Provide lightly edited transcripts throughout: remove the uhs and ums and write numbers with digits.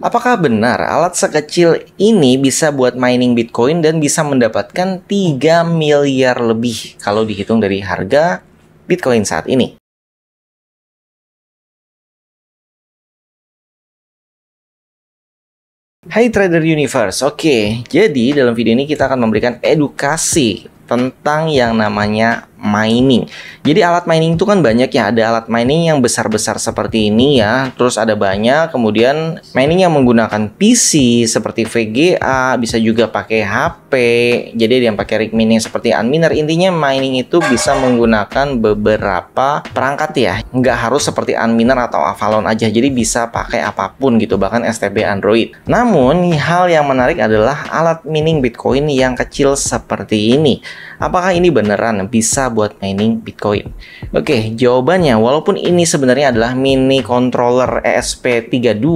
Apakah benar alat sekecil ini bisa buat mining Bitcoin dan bisa mendapatkan 3 miliar lebih kalau dihitung dari harga Bitcoin saat ini? Hai Trader Universe, oke, jadi dalam video ini kita akan memberikan edukasi tentang yang namanya mining. Jadi alat mining itu kan banyak ya, ada alat mining yang besar-besar seperti ini ya, terus ada banyak, kemudian mining yang menggunakan PC seperti VGA, bisa juga pakai HP, jadi ada yang pakai rig mining seperti Unminer. Intinya mining itu bisa menggunakan beberapa perangkat ya, nggak harus seperti Unminer atau Avalon aja, jadi bisa pakai apapun gitu, bahkan STB Android. Namun hal yang menarik adalah alat mining Bitcoin yang kecil seperti ini. Apakah ini beneran bisa buat mining Bitcoin? Oke, jawabannya walaupun ini sebenarnya adalah mini controller ESP32,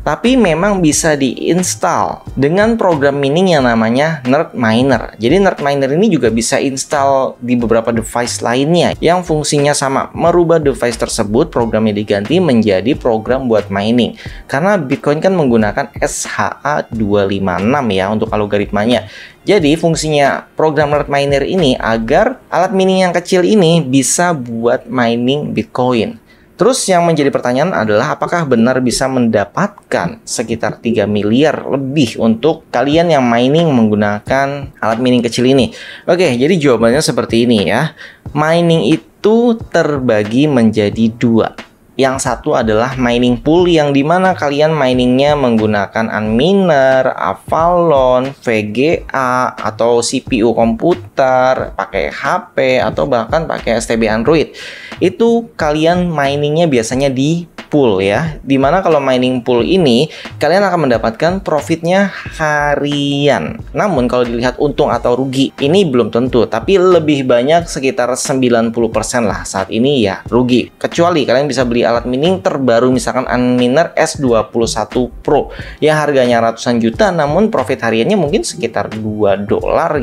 tapi memang bisa diinstal dengan program mining yang namanya NerdMiner. Jadi NerdMiner ini juga bisa install di beberapa device lainnya yang fungsinya sama, merubah device tersebut programnya diganti menjadi program buat mining. Karena Bitcoin kan menggunakan SHA-256 ya untuk algoritmanya. Jadi fungsinya program NerdMiner ini agar alat mining yang kecil ini bisa buat mining Bitcoin. Terus yang menjadi pertanyaan adalah apakah benar bisa mendapatkan sekitar 3 miliar lebih untuk kalian yang mining menggunakan alat mining kecil ini? Oke, jadi jawabannya seperti ini ya. Mining itu terbagi menjadi dua. Yang satu adalah mining pool yang dimana kalian miningnya menggunakan Unminer, Avalon, VGA, atau CPU komputer, pakai HP, atau bahkan pakai STB Android. Itu kalian miningnya biasanya di pool ya, dimana kalau mining pool ini kalian akan mendapatkan profitnya harian. Namun kalau dilihat untung atau rugi ini belum tentu, tapi lebih banyak sekitar 90% lah saat ini ya rugi. Kecuali kalian bisa beli alat mining terbaru misalkan Unminer S21 Pro yang harganya ratusan juta, namun profit hariannya mungkin sekitar $2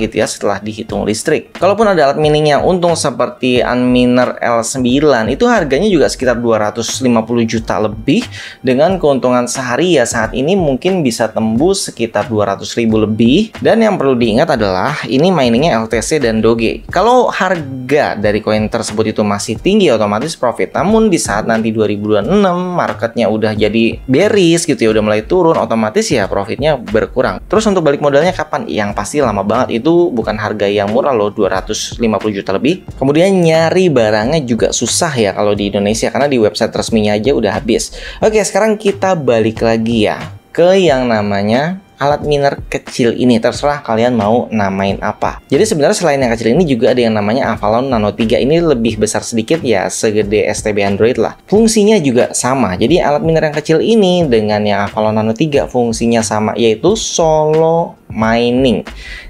gitu ya setelah dihitung listrik. Kalaupun ada alat mining yang untung seperti Unminer L9, itu harganya juga sekitar 250 juta lebih, dengan keuntungan sehari ya saat ini mungkin bisa tembus sekitar 200.000 lebih. Dan yang perlu diingat adalah ini miningnya LTC dan Doge. Kalau harga dari koin tersebut itu masih tinggi, otomatis profit. Namun di saat nanti 2026 marketnya udah jadi bearish gitu ya, udah mulai turun, otomatis ya profitnya berkurang. Terus untuk balik modalnya kapan? Yang pasti lama banget, itu bukan harga yang murah loh, 250 juta lebih. Kemudian nyari barangnya juga susah ya kalau di Indonesia, karena di website resminya aja udah habis. Oke, sekarang kita balik lagi ya ke yang namanya alat miner kecil ini. Terserah kalian mau namain apa. Jadi sebenarnya selain yang kecil ini juga ada yang namanya Avalon Nano 3. Ini lebih besar sedikit ya, segede STB Android lah. Fungsinya juga sama. Jadi alat miner yang kecil ini dengan yang Avalon Nano 3 fungsinya sama, yaitu solo mining.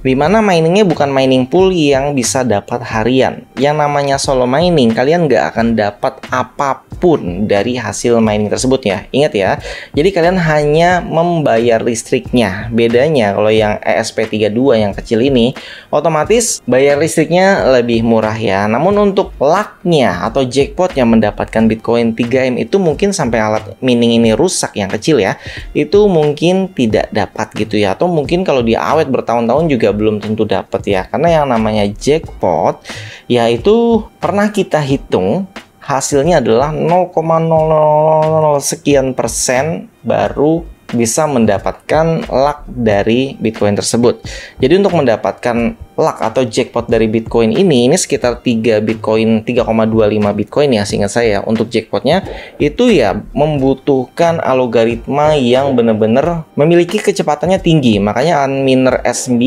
Dimana miningnya bukan mining pool yang bisa dapat harian. Yang namanya solo mining, kalian nggak akan dapat apapun dari hasil mining tersebut ya. Ingat ya, jadi kalian hanya membayar listriknya. Bedanya kalau yang ESP32 yang kecil ini, otomatis bayar listriknya lebih murah ya. Namun untuk lucknya atau jackpot yang mendapatkan Bitcoin 3M itu mungkin sampai alat mining ini rusak yang kecil ya, itu mungkin tidak dapat gitu ya. Atau mungkin kalau dia awet bertahun-tahun juga belum tentu dapat ya, karena yang namanya jackpot yaitu pernah kita hitung hasilnya adalah 0,000 sekian persen baru bisa mendapatkan luck dari Bitcoin tersebut. Jadi untuk mendapatkan luck atau jackpot dari Bitcoin ini sekitar 3 Bitcoin, 3,25 Bitcoin ya seingat saya. Untuk jackpotnya itu ya membutuhkan algoritma yang benar-benar memiliki kecepatannya tinggi. Makanya Unminer S9,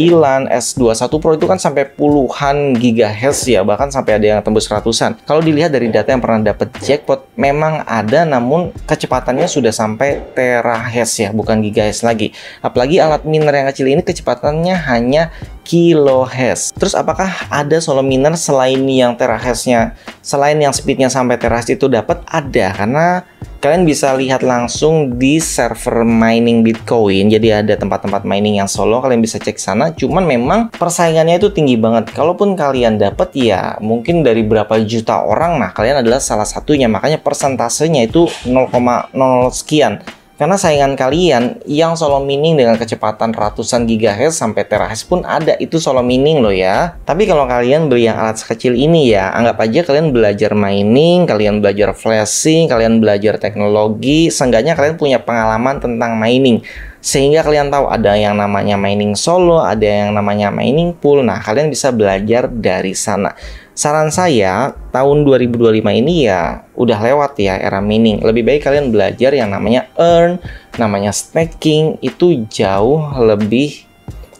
S21 Pro itu kan sampai puluhan gigahertz ya, bahkan sampai ada yang tembus ratusan. Kalau dilihat dari data yang pernah dapat jackpot memang ada, namun kecepatannya sudah sampai terahertz ya, bukan gigahertz lagi. Apalagi alat miner yang kecil ini kecepatannya hanya kilohertz. Terus apakah ada solo miner selain yang terahertznya, selain yang speednya sampai terahertz itu dapat? Ada, karena kalian bisa lihat langsung di server mining Bitcoin. Jadi ada tempat-tempat mining yang solo, kalian bisa cek sana. Cuman memang persaingannya itu tinggi banget. Kalaupun kalian dapat ya mungkin dari berapa juta orang, nah kalian adalah salah satunya. Makanya persentasenya itu 0,0 sekian. Karena saingan kalian yang solo mining dengan kecepatan ratusan gigahertz sampai terahertz pun ada, itu solo mining loh ya. Tapi kalau kalian beli yang alat sekecil ini ya, anggap aja kalian belajar mining, kalian belajar flashing, kalian belajar teknologi, seenggaknya kalian punya pengalaman tentang mining. Sehingga kalian tahu ada yang namanya mining solo, ada yang namanya mining pool. Nah, kalian bisa belajar dari sana. Saran saya, tahun 2025 ini ya udah lewat ya era mining. Lebih baik kalian belajar yang namanya earn, namanya staking, itu jauh lebih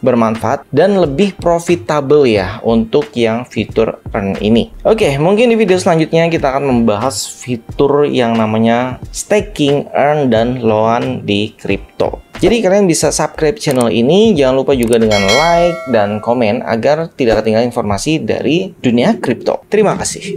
bermanfaat dan lebih profitable ya untuk yang fitur earn ini. Oke, mungkin di video selanjutnya kita akan membahas fitur yang namanya staking, earn, dan loan di kripto. Jadi kalian bisa subscribe channel ini, jangan lupa juga dengan like dan komen agar tidak ketinggalan informasi dari dunia kripto. Terima kasih.